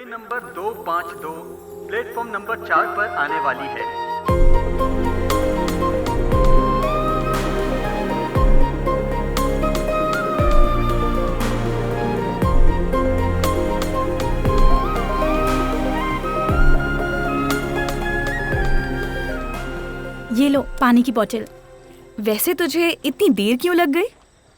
Train number 252 platform number 4 पर आने वाली है। ये लो पानी की बोतल। वैसे तुझे इतनी देर क्यों लग गई?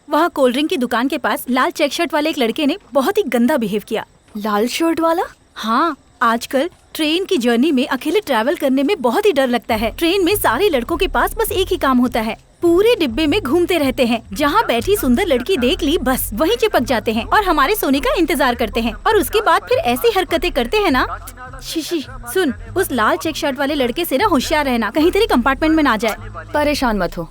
वहाँ कोल्ड ड्रिंक की दुकान के पास लाल चेक शर्ट वाले एक लड़के ने बहुत ही गंदा बिहेव किया। लाल शर्ट वाला? हाँ, आजकल ट्रेन की जर्नी में अकेले ट्रैवल करने में बहुत ही डर लगता है। ट्रेन में सारे लड़कों के पास बस एक ही काम होता है, पूरे डिब्बे में घूमते रहते हैं। जहाँ बैठी सुंदर लड़की देख ली बस वहीं चिपक जाते हैं और हमारे सोने का इंतजार करते हैं और उसके बाद फिर ऐसी हरकतें करते हैं ना। शीशी सुन, उस लाल चेक शर्ट वाले लड़के से ना होशियार रहना, कहीं तेरी कंपार्टमेंट में ना जाए। परेशान मत हो,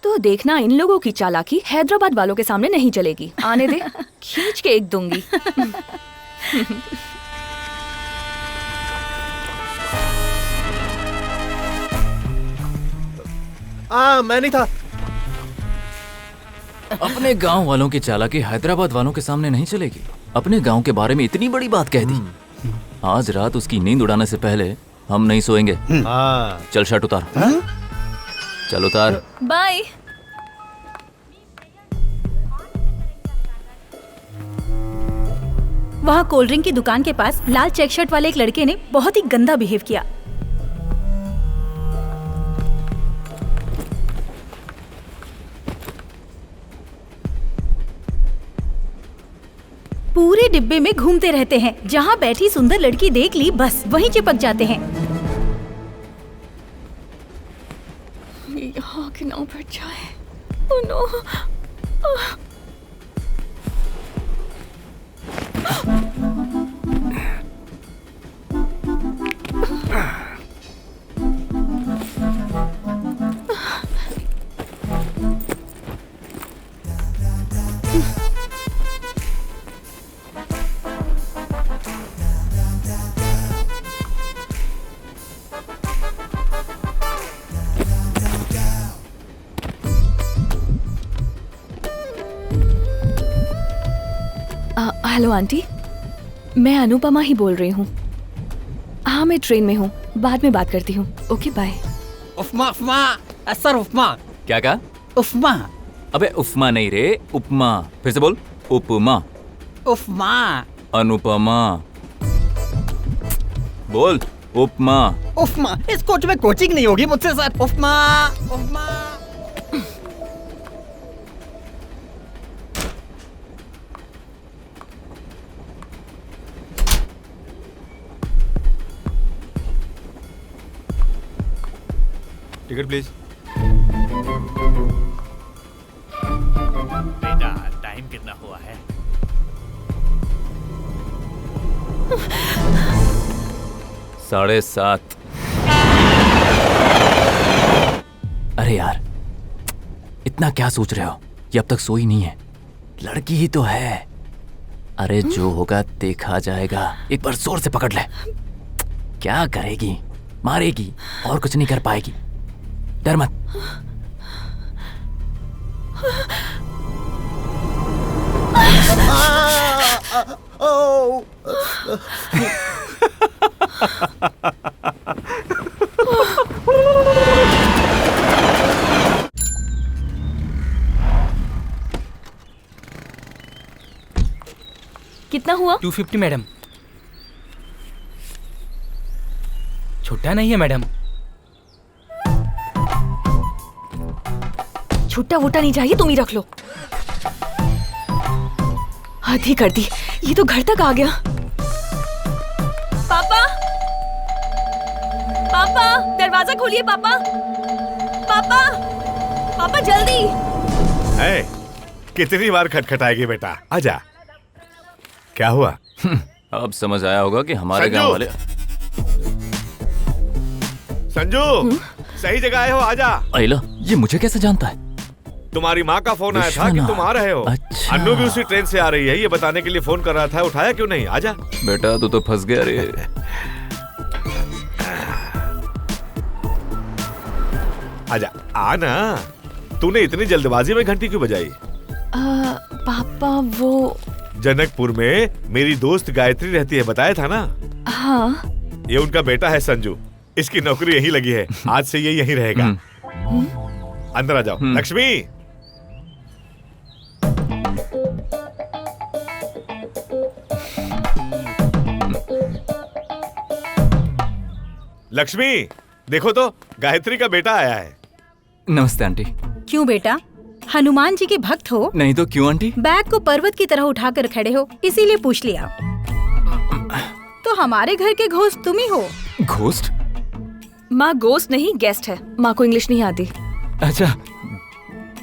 तो देखना इन लोगों की चालाकी हैदराबाद वालों के सामने नहीं चलेगी। आने दे, खींच के एक दूंगी। मैं नहीं था। अपने गांव वालों की चालाकी हैदराबाद वालों के सामने नहीं चलेगी। अपने गांव के बारे में इतनी बड़ी बात कह दी। आज रात उसकी नींद उड़ाने से पहले हम नहीं सोएंगे। चल शर्ट उतार। चल उतार। बाय। वहाँ कोल्ड ड्रिंक की दुकान के पास लाल चेक शर्ट वाले एक लड़के ने बहुत ही गंदा बिहेव किया। पूरे डिब्बे में घूमते रहते हैं। जहाँ बैठी सुंदर लड़की देख ली बस वहीं चिपक जाते हैं। यहाँ के नाम पर जाए। Oh no. हेलो आंटी, मैं अनुपमा ही बोल रही हूँ। हाँ, मैं ट्रेन में हूँ, बाद में बात करती हूँ। Okay bye. Upma upma sir, upma. क्या कहा? उपमा। अबे उपमा नहीं रे, उपमा। फिर से बोल। उपमा। उपमा। अनुपमा। बोल उपमा। उपमा। इस कोच में कोचिंग नहीं होगी मुझसे sir. Upma upma. Ticket please. बेटा टाइम कितना हुआ है? साढ़े 7। अरे यार, इतना क्या सोच रहे हो? ये अब तक सोई नहीं है। लड़की ही तो है। अरे जो होगा देखा जाएगा। एक बार जोर से पकड़ ले। क्या करेगी? मारेगी और कुछ नहीं कर पाएगी। डर मत। कितना हुआ? 250 मैडम। छोटा नहीं है मैडम। छुट्टा वोटा नहीं चाहिए, तुम ही रख लो। हद ही कर दी, ये तो घर तक आ गया। पापा, पापा दरवाजा खोलिए। पापा, पापा, पापा जल्दी। कितनी बार खटखटाएगी बेटा? आजा। क्या हुआ? अब समझ आया होगा कि हमारे गांव वाले। संजू, सही जगह आए हो, आजा। अहिला, ये मुझे कैसे जानता है? तुम्हारी माँ का फोन आया था कि तुम आ रहे हो। अच्छा। अन्नू भी उसी ट्रेन से आ रही है, ये बताने के लिए फोन कर रहा था। उठाया क्यों नहीं? आजा बेटा, तू तो फंस गया रे। आजा, आना। तूने इतनी जल्दबाजी में घंटी क्यों बजाई? पापा वो जनकपुर में मेरी दोस्त गायत्री रहती है, बताया था ना। हाँ। ये उनका बेटा है संजू, इसकी नौकरी यहीं लगी है, आज से ये यहीं रहेगा। अंदर आ जाओ। लक्ष्मी, लक्ष्मी देखो तो, गायत्री का बेटा आया है। नमस्ते आंटी। क्यों बेटा, हनुमान जी के भक्त हो? नहीं तो क्यों आंटी? बैग को पर्वत की तरह उठाकर खड़े हो, इसीलिए पूछ लिया। तो हमारे घर के घोस्ट तुम ही हो। घोस्ट? माँ गोस्ट नहीं, गेस्ट है। माँ को इंग्लिश नहीं आती। अच्छा,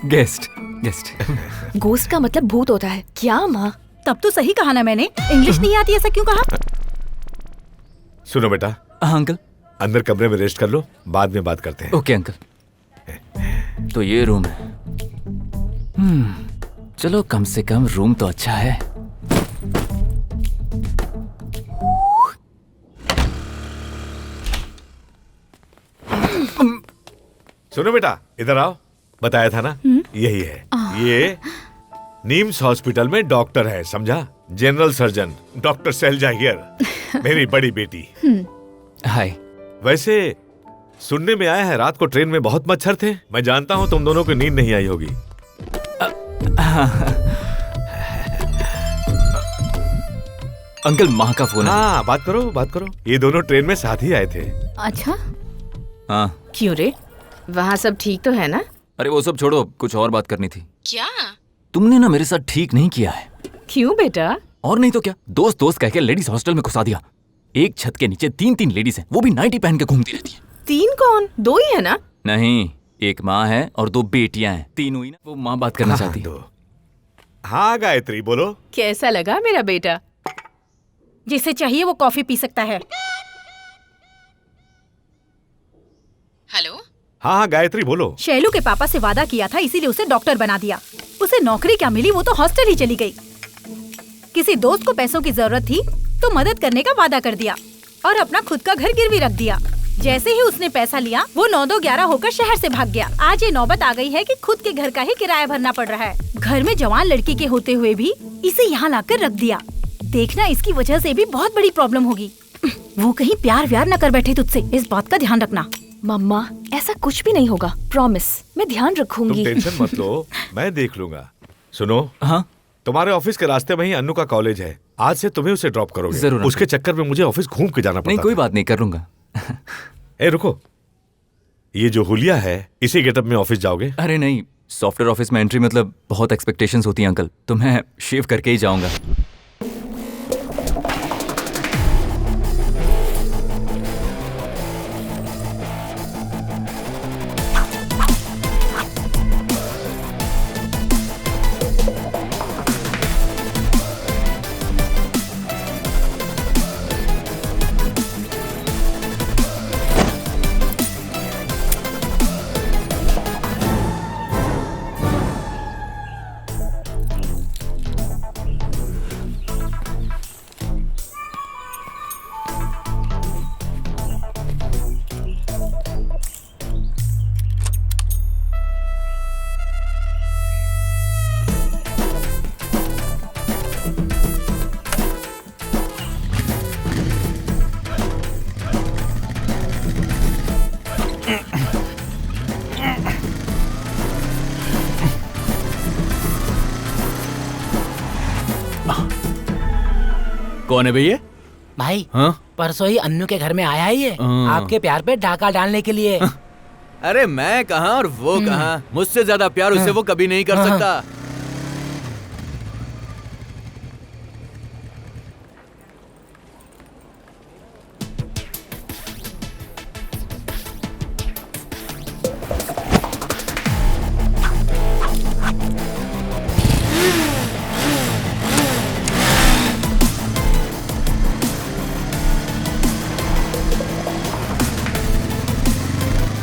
गेस्ट। गोस्ट का मतलब भूत होता है क्या माँ? तब तो सही कहा ना मैंने, इंग्लिश नहीं आती ऐसा क्यों कहा? सुनो बेटा। हाँ अंकल। अंदर कमरे में रेस्ट कर लो, बाद में बात करते हैं। Okay uncle. तो ये रूम है। चलो कम से कम रूम तो अच्छा है। सुनो बेटा, इधर आओ। बताया था ना, यही है। ये नीम्स हॉस्पिटल में डॉक्टर है, समझा? General surgeon doctor Shailaja here, मेरी बड़ी बेटी। हाय। वैसे सुनने में आया है रात को ट्रेन में बहुत मच्छर थे। मैं जानता हूँ तुम दोनों को नींद नहीं आई होगी। अंकल माँ का फोन है। हाँ, बात करो। ये दोनों ट्रेन में साथ ही आए थे। अच्छा, हाँ। क्यों रे, वहाँ सब ठीक तो है ना? अरे वो सब छोड़ो, कुछ और बात करनी थी। क्या? तुमने ना मेरे साथ ठीक नहीं किया है। क्यों बेटा? और नहीं तो क्या, दोस्त कह के लेडीज हॉस्टल में घुसा दिया। एक छत के नीचे 3 लेडीज हैं, वो भी नाइटी पहन के घूमती रहती है। 3 कौन? 2 ही है ना? नहीं, एक माँ है और 2 बेटियां हैं। 3 हुई ना, वो माँ बात करना चाहती है। हाँ गायत्री बोलो। कैसा लगा मेरा बेटा? जिसे चाहिए वो कॉफी पी सकता है। हेलो, हाँ गायत्री बोलो। शैलू के पापा से वादा किया था, इसीलिए उसे डॉक्टर बना दिया। उसे नौकरी क्या मिली, वो तो हॉस्टल ही चली गई। किसी दोस्त को पैसों की जरूरत थी तो मदद करने का वादा कर दिया और अपना खुद का घर गिरवी रख दिया। जैसे ही उसने पैसा लिया, वो 9-2-11 होकर शहर से भाग गया। आज ये नौबत आ गई है कि खुद के घर का ही किराया भरना पड़ रहा है। घर में जवान लड़की के होते हुए भी इसे यहाँ लाकर रख दिया। देखना, इसकी वजह से भी बहुत बड़ी प्रॉब्लम होगी। वो कहीं प्यार व्यार न कर बैठे तुझसे, इस बात का ध्यान रखना। मम्मा, ऐसा कुछ भी नहीं होगा, प्रॉमिस। मैं ध्यान रखूंगी। तुम टेंशन मत लो, मैं देख लूंगा। सुनो, हाँ, तुम्हारे ऑफिस के रास्ते में ही अन्नू का कॉलेज है। आज से तुम्हें उसे ड्रॉप करोगे। जरूर। उसके चक्कर में मुझे ऑफिस घूम के जाना पड़ता। नहीं कोई बात नहीं, कर लूंगा। ए रुको, ये जो हुलिया है, इसी गेटअप में ऑफिस जाओगे? अरे नहीं, सॉफ्टवेयर ऑफिस में एंट्री मतलब बहुत एक्सपेक्टेशंस होती हैं अंकल, तो मैं शेव करके ही जाऊंगा। कौन है भैया? भाई, हाँ? परसों ही अन्नू के घर में आया ही है, आपके प्यार पे डाका डालने के लिए। अरे मैं कहाँ और वो कहाँ, मुझसे ज्यादा प्यार उसे वो कभी नहीं कर सकता।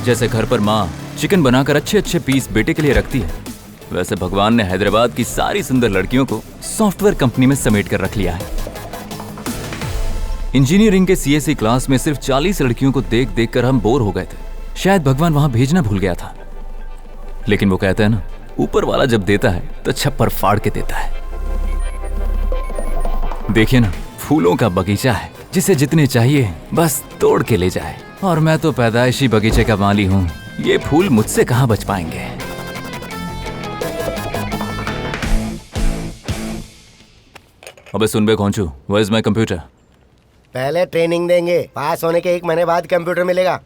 जैसे घर पर माँ चिकन बनाकर अच्छे अच्छे पीस बेटे के लिए रखती है, वैसे भगवान ने हैदराबाद की सारी सुंदर लड़कियों को सॉफ्टवेयर कंपनी में समेट कर रख लिया है। इंजीनियरिंग के सीएससी क्लास में सिर्फ 40 लड़कियों को देख देख कर हम बोर हो गए थे। शायद भगवान वहां भेजना भूल गया था, लेकिन वो कहता है ना, ऊपर वाला जब देता है तो छप्पर फाड़ के देता है। देखिए ना, फूलों का बगीचा है, जिसे जितने चाहिए बस तोड़ के ले जाए। और मैं तो पैदाइशी बगीचे का माली हूँ, ये फूल मुझसे कहाँ बच पाएंगे। अबे सुन बे कौन छू, वेयर इज माय कंप्यूटर? पहले ट्रेनिंग देंगे, पास होने के 1 महीने बाद कंप्यूटर मिलेगा।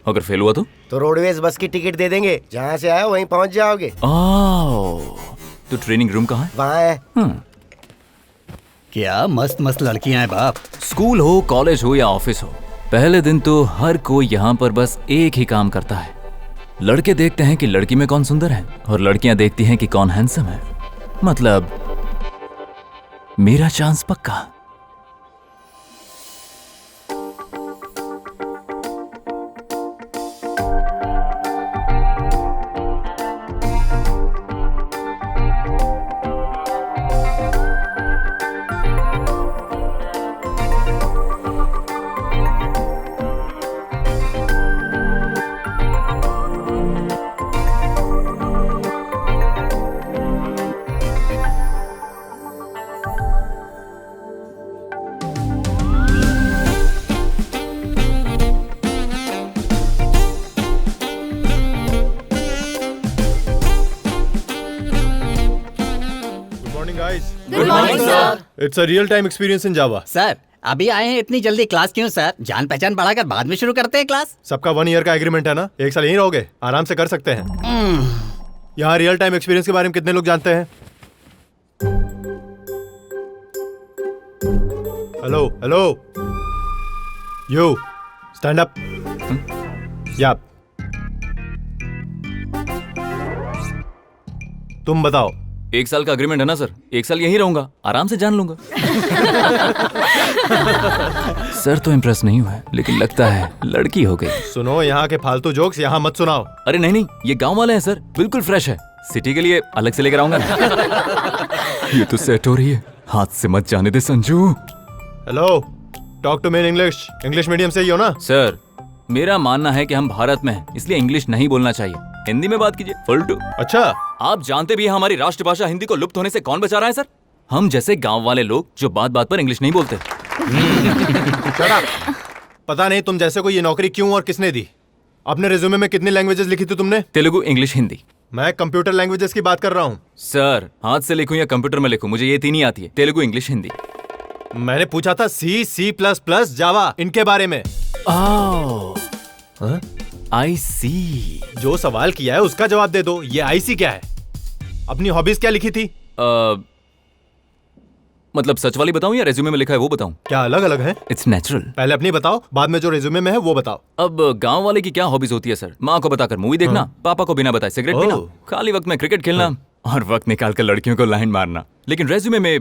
अगर फेल हुआ तो रोडवेज बस की टिकट दे देंगे, जहाँ से आए वहीं पहुँच जाओगे। तो ट्रेनिंग रूम कहाँ है? वहाँ है। क्या मस्त मस्त लड़कियां हैं बाप। स्कूल हो, कॉलेज हो या ऑफिस हो, पहले दिन तो हर कोई यहाँ पर बस एक ही काम करता है। लड़के देखते हैं कि लड़की में कौन सुंदर है, और लड़कियां देखती हैं कि कौन हैंडसम है। मतलब मेरा चांस पक्का। It's a real time experience in Java. Sir अभी आए हैं, इतनी जल्दी क्लास क्यों सर? जान पहचान बढ़ाकर बाद में शुरू करते हैं क्लास। सबका 1 ईयर का एग्रीमेंट है ना, 1 साल यहीं रहोगे, आराम से कर सकते हैं। यहाँ रियल टाइम एक्सपीरियंस के बारे में कितने लोग जानते हैं? Hello hello, you stand up. या तुम बताओ। 1 साल का अग्रीमेंट है ना सर, 1 साल यहीं रहूंगा, आराम से जान लूंगा। सर तो इम्प्रेस नहीं हुआ, लेकिन लगता है लड़की हो गई। सुनो, यहाँ के फालतू जोक्स यहाँ मत सुनाओ। अरे नहीं नहीं, ये गांव वाले हैं सर, बिल्कुल फ्रेश है। सिटी के लिए अलग से लेकर आऊंगा ना। ये तो सेट हो रही है, हाथ से मत जाने दे Sanju. Hello, talk to me in English. English medium से ही हो ना? सर मेरा मानना है कि हम भारत में हैं, इसलिए इंग्लिश नहीं बोलना चाहिए, हिंदी में बात कीजिए। फुलटू। अच्छा, आप जानते भी हैं हमारी राष्ट्रभाषा हिंदी को लुप्त होने से कौन बचा रहा है सर? हम जैसे गांव वाले लोग जो बात बात पर इंग्लिश नहीं बोलते। Shut up। पता नहीं तुम जैसे को ये नौकरी क्यों और किसने दी। अपने रिज्यूमे में कितनी लैंग्वेजेस लिखी थी तुमने? तेलुगु, इंग्लिश, हिंदी। मैं कंप्यूटर लैंग्वेजेस की बात कर रहा हूँ। सर हाथ से लिखूं या कंप्यूटर में लिखूं, मुझे ये तीन ही आती है, तेलुगु, इंग्लिश, हिंदी। मैंने पूछा था C++, जावा, इनके बारे में। आई सी। जो सवाल किया है उसका जवाब दे दो। ये IC क्या है? अपनी हॉबीज क्या लिखी थी? मतलब सच वाली बताऊं या रेज्यूमे में लिखा है वो बताऊं? क्या अलग अलग है? It's natural. पहले अपनी बताओ, बाद में जो रेज्यूमे में है वो बताओ। अब गांव वाले की क्या हॉबीज होती है सर? माँ को बताकर मूवी देखना, पापा को बिना बताए सिगरेट पीना, खाली वक्त में क्रिकेट खेलना और वक्त निकाल कर लड़कियों को लाइन मारना। लेकिन रेज्यूमे में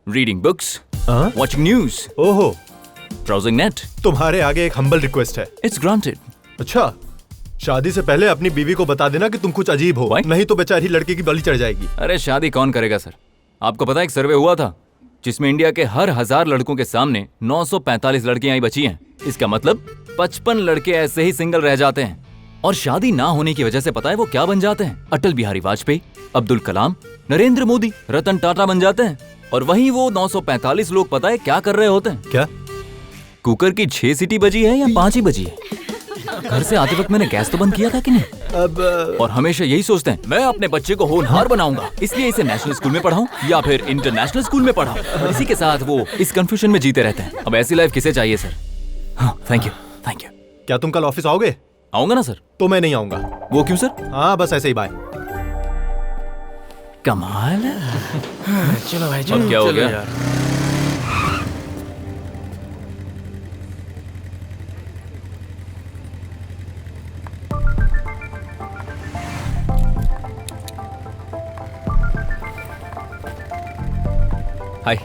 रीडिंग बुक्स, वॉचिंग न्यूज, ओहो, ब्राउजिंग नेट। तुम्हारे आगे एक हम्बल रिक्वेस्ट है। It's granted. अच्छा, शादी से पहले अपनी बीवी को बता देना कि तुम कुछ अजीब हो। नहीं तो बेचारी लड़की की बलि चढ़ जाएगी। अरे शादी कौन करेगा सर? आपको पता है एक सर्वे हुआ था जिसमें इंडिया के हर 1000 लड़कों के सामने 945 लड़कियां ही बची हैं। इसका मतलब 55 लड़के ऐसे ही सिंगल रह जाते हैं। और शादी ना होने की वजह से पता है वो क्या बन जाते हैं? अटल बिहारी वाजपेयी, अब्दुल कलाम, नरेंद्र मोदी, रतन टाटा बन जाते हैं। और वहीं वो 945 लोग पता है क्या कर रहे होते हैं? क्या? कुकर की 6 सीटी बजी है या 5 ही बजी है? घर से आते वक्त मैंने गैस तो बंद किया था कि नहीं? अब और हमेशा यही सोचते हैं मैं अपने बच्चे को होनहार बनाऊंगा, इसलिए इसे नेशनल स्कूल में पढ़ाऊं या फिर इंटरनेशनल स्कूल में पढ़ाऊं। इसी के साथ वो इस कंफ्यूजन में जीते रहते हैं। अब ऐसी लाइफ किसे चाहिए सर? हाँ, थैंक यू। क्या तुम कल ऑफिस आओगे? आऊंगा ना सर। तो मैं नहीं आऊंगा। वो क्यों सर? हाँ, बस ऐसे ही, बाय। कमाल है। चलो भाई, अब क्या हो गया? हाय।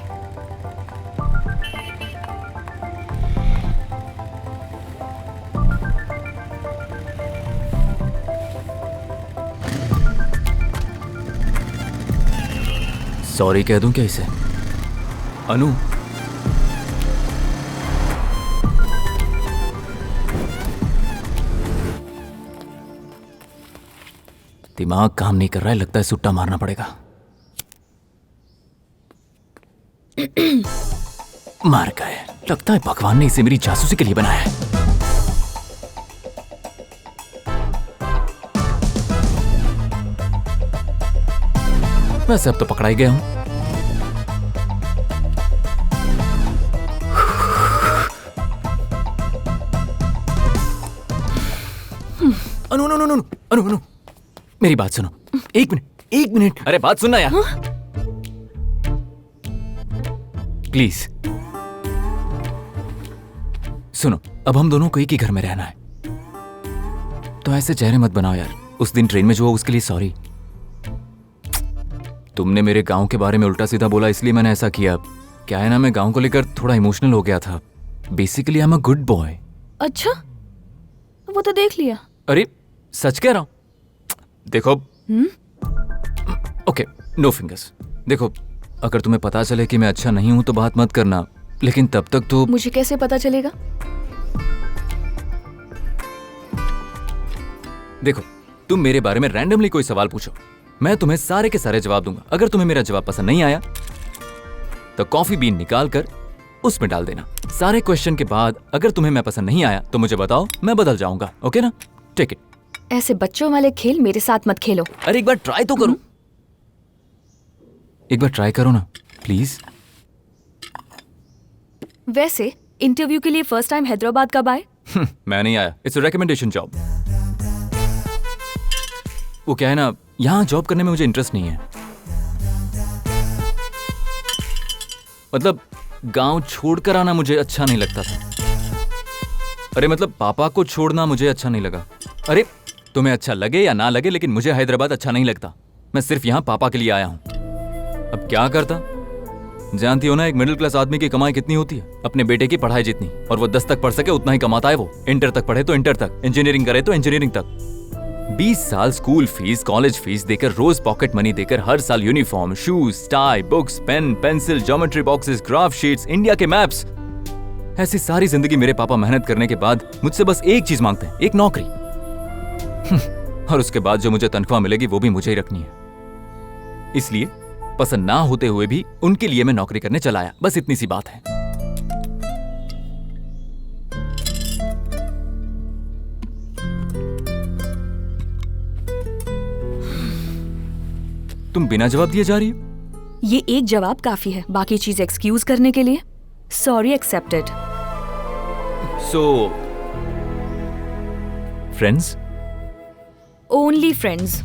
सॉरी कह दूं क्या इसे? अनु, दिमाग काम नहीं कर रहा है, लगता है सुट्टा मारना पड़ेगा। मार गए। लगता है भगवान ने इसे मेरी जासूसी के लिए बनाया है। वैसे अब तो पकड़ा ही गया हूं। अनु अनु अनु अनु अनु मेरी बात सुनो। एक मिनट। अरे बात सुनना यार। प्लीज सुनो, अब हम दोनों को एक ही घर में रहना है, तो ऐसे चेहरे मत बनाओ यार। उस दिन ट्रेन में जो हुआ उसके लिए सॉरी। तुमने मेरे गांव के बारे में उल्टा सीधा बोला, इसलिए मैंने ऐसा किया। क्या है ना, मैं गांव को लेकर थोड़ा इमोशनल हो गया था। Basically I am a good boy. अच्छा, वो तो देख लिया। अरे सच कह रहा हूं। देखो ओके, नो फिंगर्स। देखो, अगर तुम्हें पता चले कि मैं अच्छा नहीं हूं तो बात मत करना, लेकिन तब तक तो। मुझे कैसे पता चलेगा? देखो, तुम मेरे बारे में रैंडमली कोई सवाल पूछो, मैं तुम्हें सारे के सारे जवाब दूंगा। अगर तुम्हें मेरा जवाब पसंद नहीं आया तो कॉफी बीन निकाल कर उसमें डाल देना। सारे क्वेश्चन के बाद अगर तुम्हें मैं पसंद नहीं आया तो मुझे बताओ, मैं बदल जाऊंगा। ओके ना? Take it. ऐसे बच्चों वाले खेल मेरे साथ मत खेलो। अरे एक बार ट्राई तो करो। एक बार ट्राई करो ना प्लीज। वैसे इंटरव्यू के लिए फर्स्ट टाइम हैदराबाद कब आए? मैं नहीं आया, इट्स अ रिकमेंडेशन जॉब। वो क्या है ना, यहाँ जॉब करने में मुझे इंटरेस्ट नहीं है। मतलब गांव छोड़कर आना मुझे अच्छा नहीं लगता था। अरे मतलब पापा को छोड़ना मुझे अच्छा नहीं लगा। अरे तुम्हें अच्छा लगे या ना लगे, लेकिन मुझे हैदराबाद अच्छा नहीं लगता। मैं सिर्फ यहाँ पापा के लिए आया हूँ। अब क्या करता? जानती हो ना, एक मिडिल क्लास आदमी की कमाई कितनी होती है? अपने बेटे की पढ़ाई जितनी, और वो 10 तक पढ़ सके उतना ही कमाता है। वो इंटर तक पढ़े तो इंटर तक, इंजीनियरिंग करे तो इंजीनियरिंग तक। 20 साल स्कूल फीस, कॉलेज फीस देकर, रोज पॉकेट मनी देकर, हर साल uniform, shoes, tie, books, pen, pencil, geometry boxes, graph sheets, India के मैप्स। ऐसी सारी जिंदगी मेरे पापा मेहनत करने के बाद मुझसे बस एक चीज मांगते हैं, एक नौकरी। और उसके बाद जो मुझे तनख्वाह मिलेगी वो भी मुझे ही रखनी है। इसलिए पसंद ना होते हुए भी उनके लिए मैं नौकरी करने चला आया। बस इतनी सी बात है। तुम बिना जवाब दिए जा रही हो? ये एक जवाब काफी है, बाकी चीज एक्सक्यूज करने के लिए। Sorry accepted. So friends? Only friends.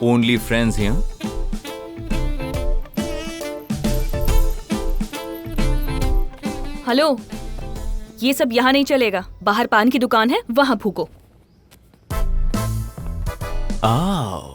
Only friends here? Hello, ये सब यहाँ नहीं चलेगा। बाहर पान की दुकान है, वहां फूको। आओ